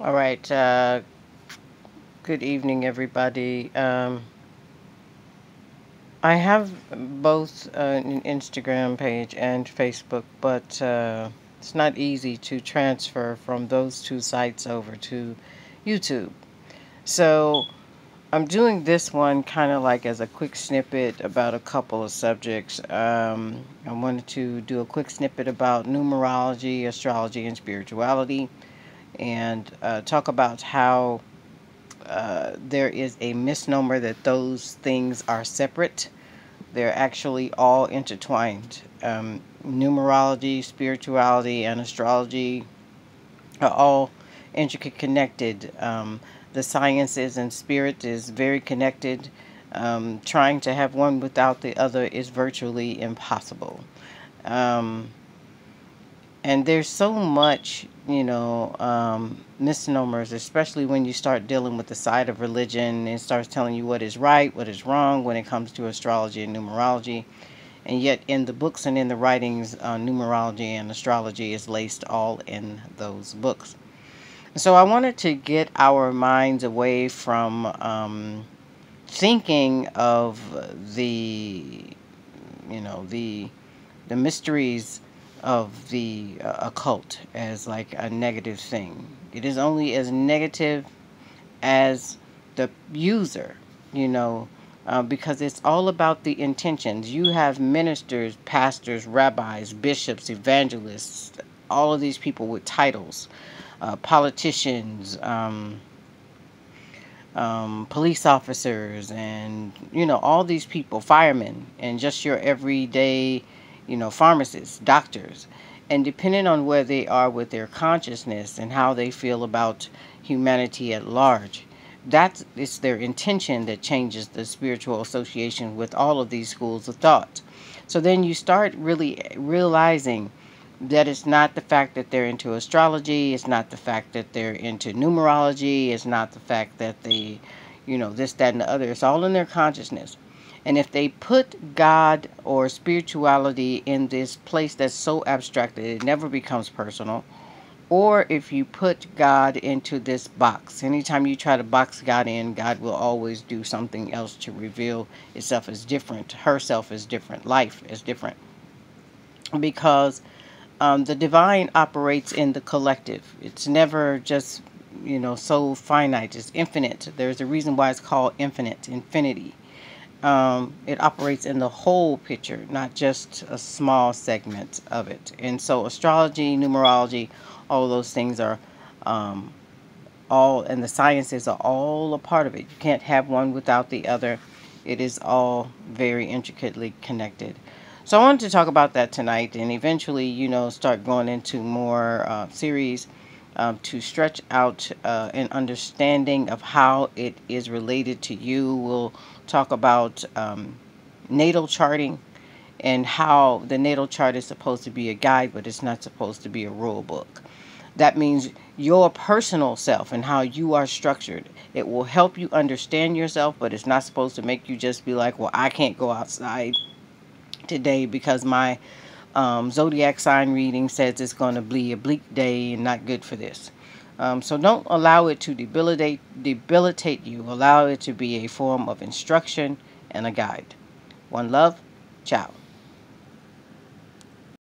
All right. Good evening, everybody. I have both an Instagram page and Facebook, but it's not easy to transfer from those two sites over to YouTube. So I'm doing this one kind of like as a quick snippet about a couple of subjects. I wanted to do a quick snippet about numerology, astrology, and spirituality, and talk about how there is a misnomer that those things are separate. They're actually all intertwined. Numerology, spirituality, and astrology are all intricate connected. The sciences and spirit is very connected. Trying to have one without the other is virtually impossible. Um, and there's so much, misnomers, especially when you start dealing with the side of religion. It starts telling you what is right, what is wrong when it comes to astrology and numerology. And yet, in the books and in the writings, numerology and astrology is laced all in those books. So, I wanted to get our minds away from thinking of the, the mysteries of the occult as like a negative thing. It is only as negative as the user, because it's all about the intentions. You have ministers, pastors, rabbis, bishops, evangelists, all of these people with titles, politicians, police officers, and all these people, firemen, and just your everyday, pharmacists, doctors. And depending on where they are with their consciousness and how they feel about humanity at large, that is their intention that changes the spiritual association with all of these schools of thought. So then you start really realizing that it's not the fact that they're into astrology, it's not the fact that they're into numerology, it's not the fact that they, this, that, and the other. It's all in their consciousness. And if they put God or spirituality in this place that's so abstract that it never becomes personal, or if you put God into this box, anytime you try to box God in, God will always do something else to reveal itself as different, herself as different, life as different. Because the divine operates in the collective. It's never just, so finite. It's infinite. There's a reason why it's called infinity. It operates in the whole picture, not just a small segment of it. And so astrology, numerology, all of those things are all, and the sciences are all a part of it. You can't have one without the other. It is all very intricately connected. So I wanted to talk about that tonight, and eventually, start going into more series to stretch out an understanding of how it is related to you. We'll talk about natal charting and how the natal chart is supposed to be a guide, but it's not supposed to be a rule book. That means your personal self and how you are structured. It will help you understand yourself, but it's not supposed to make you just be like, well, I can't go outside today because my zodiac sign reading says it's going to be a bleak day and not good for this. So don't allow it to debilitate you. Allow it to be a form of instruction and a guide. One love. Ciao.